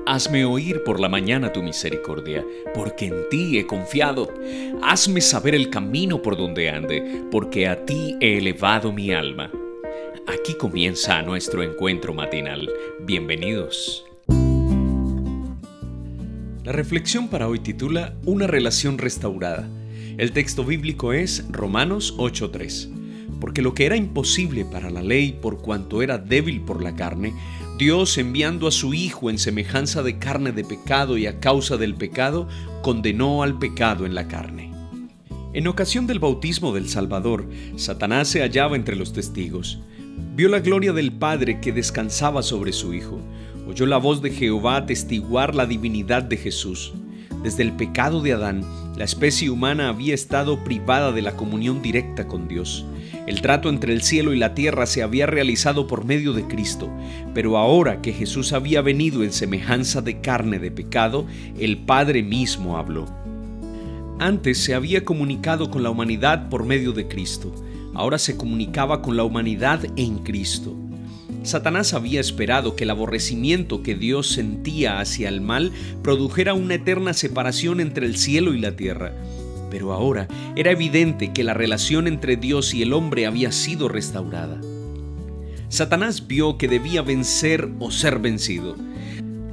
Hazme oír por la mañana tu misericordia, porque en ti he confiado. Hazme saber el camino por donde ande, porque a ti he elevado mi alma. Aquí comienza nuestro encuentro matinal. Bienvenidos. La reflexión para hoy titula Una relación restaurada. El texto bíblico es Romanos 8:3. Porque lo que era imposible para la ley por cuanto era débil por la carne, Dios, enviando a su Hijo en semejanza de carne de pecado y a causa del pecado, condenó al pecado en la carne. En ocasión del bautismo del Salvador, Satanás se hallaba entre los testigos. Vio la gloria del Padre que descansaba sobre su Hijo. Oyó la voz de Jehová atestiguar la divinidad de Jesús. Desde el pecado de Adán, la especie humana había estado privada de la comunión directa con Dios. El trato entre el cielo y la tierra se había realizado por medio de Cristo, pero ahora que Jesús había venido en semejanza de carne de pecado, el Padre mismo habló. Antes se había comunicado con la humanidad por medio de Cristo, ahora se comunicaba con la humanidad en Cristo. Satanás había esperado que el aborrecimiento que Dios sentía hacia el mal produjera una eterna separación entre el cielo y la tierra. Pero ahora era evidente que la relación entre Dios y el hombre había sido restaurada. Satanás vio que debía vencer o ser vencido.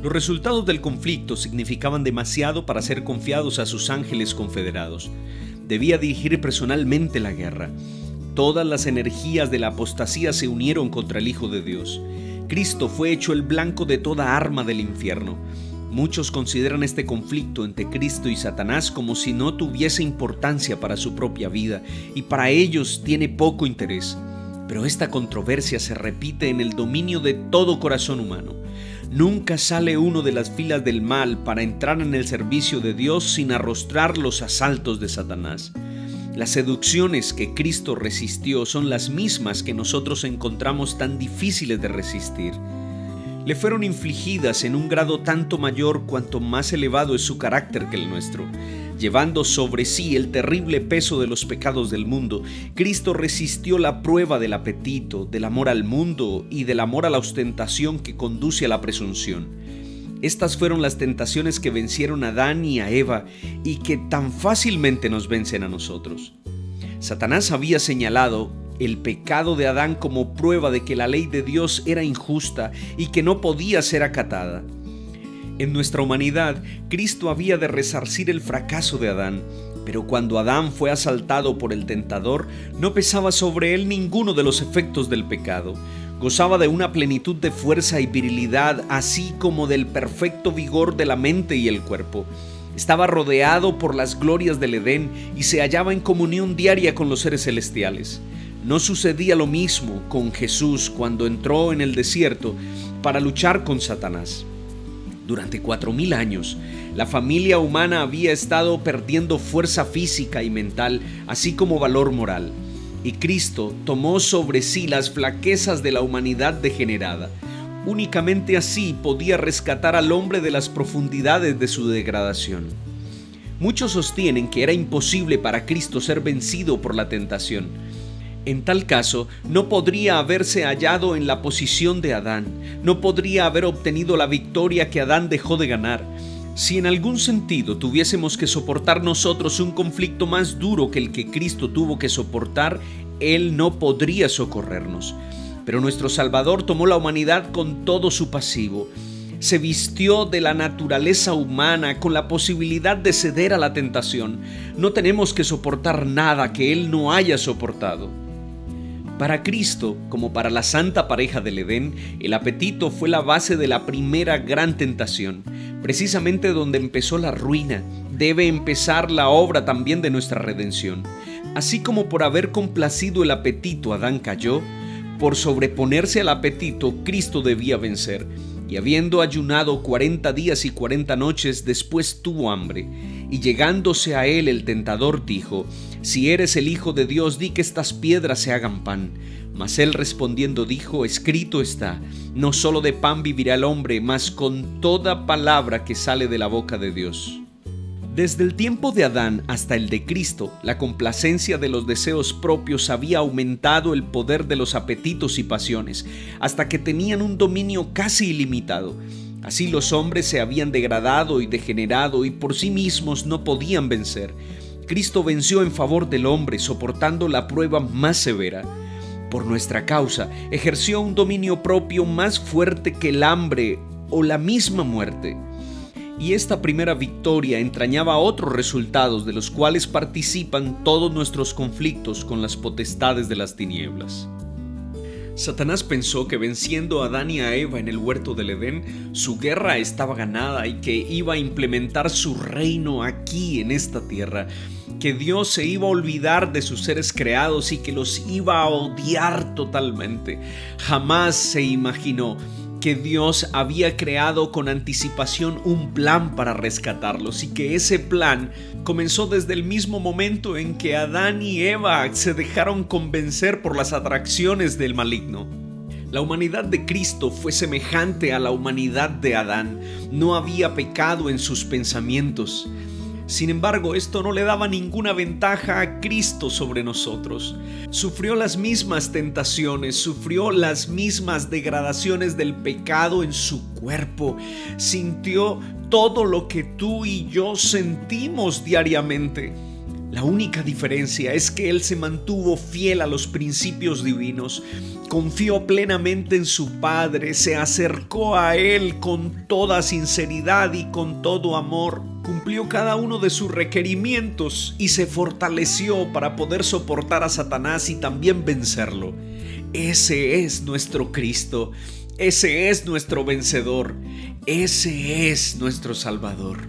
Los resultados del conflicto significaban demasiado para ser confiados a sus ángeles confederados. Debía dirigir personalmente la guerra. Todas las energías de la apostasía se unieron contra el Hijo de Dios. Cristo fue hecho el blanco de toda arma del infierno. Muchos consideran este conflicto entre Cristo y Satanás como si no tuviese importancia para su propia vida y para ellos tiene poco interés. Pero esta controversia se repite en el dominio de todo corazón humano. Nunca sale uno de las filas del mal para entrar en el servicio de Dios sin arrostrar los asaltos de Satanás. Las seducciones que Cristo resistió son las mismas que nosotros encontramos tan difíciles de resistir. Le fueron infligidas en un grado tanto mayor cuanto más elevado es su carácter que el nuestro. Llevando sobre sí el terrible peso de los pecados del mundo, Cristo resistió la prueba del apetito, del amor al mundo y del amor a la ostentación que conduce a la presunción. Estas fueron las tentaciones que vencieron a Adán y a Eva y que tan fácilmente nos vencen a nosotros. Satanás había señalado el pecado de Adán como prueba de que la ley de Dios era injusta y que no podía ser acatada. En nuestra humanidad, Cristo había de resarcir el fracaso de Adán, pero cuando Adán fue asaltado por el tentador, no pesaba sobre él ninguno de los efectos del pecado. Gozaba de una plenitud de fuerza y virilidad, así como del perfecto vigor de la mente y el cuerpo. Estaba rodeado por las glorias del Edén y se hallaba en comunión diaria con los seres celestiales. No sucedía lo mismo con Jesús cuando entró en el desierto para luchar con Satanás. Durante 4000 años, la familia humana había estado perdiendo fuerza física y mental, así como valor moral. Y Cristo tomó sobre sí las flaquezas de la humanidad degenerada. Únicamente así podía rescatar al hombre de las profundidades de su degradación. Muchos sostienen que era imposible para Cristo ser vencido por la tentación. En tal caso, no podría haberse hallado en la posición de Adán, no podría haber obtenido la victoria que Adán dejó de ganar. Si en algún sentido tuviésemos que soportar nosotros un conflicto más duro que el que Cristo tuvo que soportar, Él no podría socorrernos. Pero nuestro Salvador tomó la humanidad con todo su pasivo. Se vistió de la naturaleza humana con la posibilidad de ceder a la tentación. No tenemos que soportar nada que Él no haya soportado. Para Cristo, como para la santa pareja del Edén, el apetito fue la base de la primera gran tentación. Precisamente donde empezó la ruina, debe empezar la obra también de nuestra redención. Así como por haber complacido el apetito Adán cayó, por sobreponerse al apetito Cristo debía vencer. Y habiendo ayunado 40 días y 40 noches, después tuvo hambre. Y llegándose a él el tentador dijo: Si eres el Hijo de Dios, di que estas piedras se hagan pan. Mas él respondiendo dijo: Escrito está, no solo de pan vivirá el hombre, mas con toda palabra que sale de la boca de Dios. Desde el tiempo de Adán hasta el de Cristo, la complacencia de los deseos propios había aumentado el poder de los apetitos y pasiones, hasta que tenían un dominio casi ilimitado. Así los hombres se habían degradado y degenerado y por sí mismos no podían vencer. Cristo venció en favor del hombre, soportando la prueba más severa. Por nuestra causa, ejerció un dominio propio más fuerte que el hambre o la misma muerte. Y esta primera victoria entrañaba otros resultados de los cuales participan todos nuestros conflictos con las potestades de las tinieblas. Satanás pensó que venciendo a Adán y a Eva en el huerto del Edén, su guerra estaba ganada y que iba a implementar su reino aquí en esta tierra, que Dios se iba a olvidar de sus seres creados y que los iba a odiar totalmente. Jamás se imaginó que Dios había creado con anticipación un plan para rescatarlos y que ese plan comenzó desde el mismo momento en que Adán y Eva se dejaron convencer por las atracciones del maligno. La humanidad de Cristo fue semejante a la humanidad de Adán. No había pecado en sus pensamientos. Sin embargo, esto no le daba ninguna ventaja a Cristo sobre nosotros. Sufrió las mismas tentaciones, sufrió las mismas degradaciones del pecado en su cuerpo, sintió todo lo que tú y yo sentimos diariamente. La única diferencia es que Él se mantuvo fiel a los principios divinos, confió plenamente en su Padre, se acercó a Él con toda sinceridad y con todo amor, cumplió cada uno de sus requerimientos y se fortaleció para poder soportar a Satanás y también vencerlo. Ese es nuestro Cristo, ese es nuestro vencedor, ese es nuestro Salvador.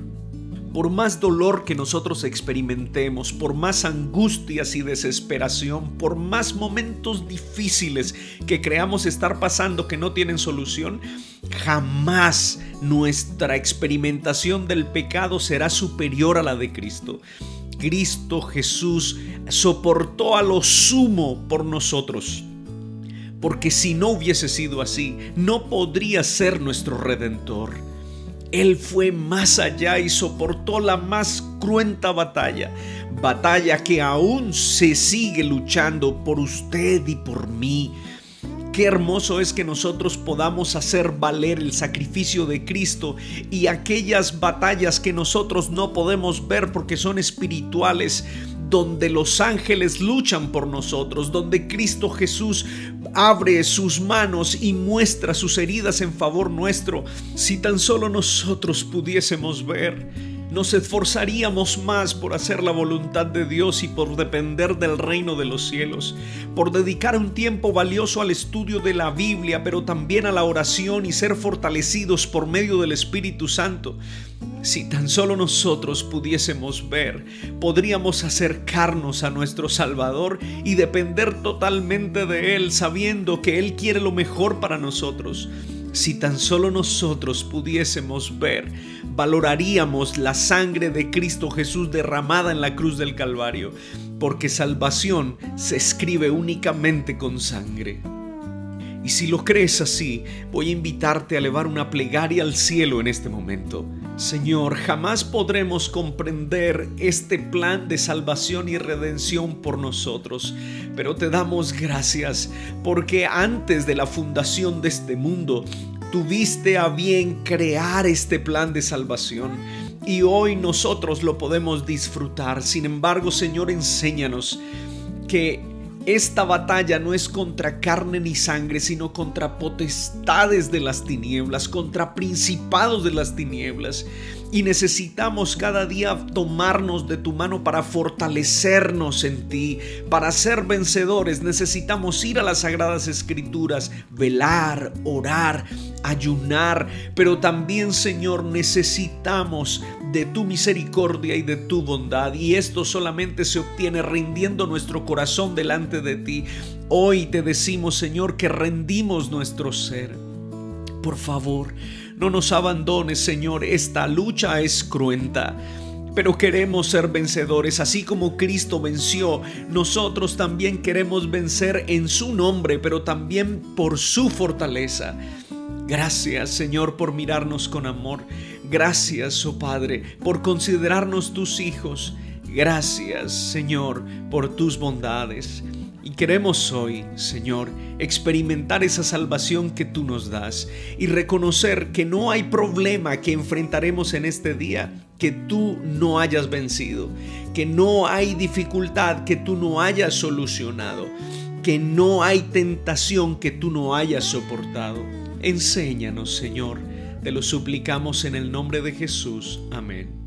Por más dolor que nosotros experimentemos, por más angustias y desesperación, por más momentos difíciles que creamos estar pasando que no tienen solución, jamás nuestra experimentación del pecado será superior a la de Cristo. Cristo Jesús soportó a lo sumo por nosotros, porque si no hubiese sido así, no podría ser nuestro Redentor. Él fue más allá y soportó la más cruenta batalla que aún se sigue luchando por usted y por mí. Qué hermoso es que nosotros podamos hacer valer el sacrificio de Cristo y aquellas batallas que nosotros no podemos ver porque son espirituales, donde los ángeles luchan por nosotros, donde Cristo Jesús abre sus manos y muestra sus heridas en favor nuestro. Si tan solo nosotros pudiésemos ver, nos esforzaríamos más por hacer la voluntad de Dios y por depender del reino de los cielos, por dedicar un tiempo valioso al estudio de la Biblia, pero también a la oración y ser fortalecidos por medio del Espíritu Santo. Si tan solo nosotros pudiésemos ver, podríamos acercarnos a nuestro Salvador y depender totalmente de Él, sabiendo que Él quiere lo mejor para nosotros. Si tan solo nosotros pudiésemos ver, valoraríamos la sangre de Cristo Jesús derramada en la cruz del Calvario, porque salvación se escribe únicamente con sangre. Y si lo crees así, voy a invitarte a elevar una plegaria al cielo en este momento. Señor, jamás podremos comprender este plan de salvación y redención por nosotros, pero te damos gracias porque antes de la fundación de este mundo, tuviste a bien crear este plan de salvación y hoy nosotros lo podemos disfrutar. Sin embargo, Señor, enséñanos que esta batalla no es contra carne ni sangre, sino contra potestades de las tinieblas, contra principados de las tinieblas. Y necesitamos cada día tomarnos de tu mano para fortalecernos en ti, para ser vencedores. Necesitamos ir a las Sagradas Escrituras, velar, orar, ayunar, pero también, Señor, necesitamos de tu misericordia y de tu bondad, y esto solamente se obtiene rindiendo nuestro corazón delante de ti. Hoy te decimos, Señor, que rendimos nuestro ser. Por favor, no nos abandones, Señor. Esta lucha es cruenta, pero queremos ser vencedores. Así como Cristo venció, nosotros también queremos vencer en su nombre, pero también por su fortaleza. Gracias, Señor, por mirarnos con amor. Gracias, oh Padre, por considerarnos tus hijos. Gracias, Señor, por tus bondades. Y queremos hoy, Señor, experimentar esa salvación que tú nos das y reconocer que no hay problema que enfrentaremos en este día que tú no hayas vencido, que no hay dificultad que tú no hayas solucionado, que no hay tentación que tú no hayas soportado. Enséñanos, Señor, te lo suplicamos en el nombre de Jesús. Amén.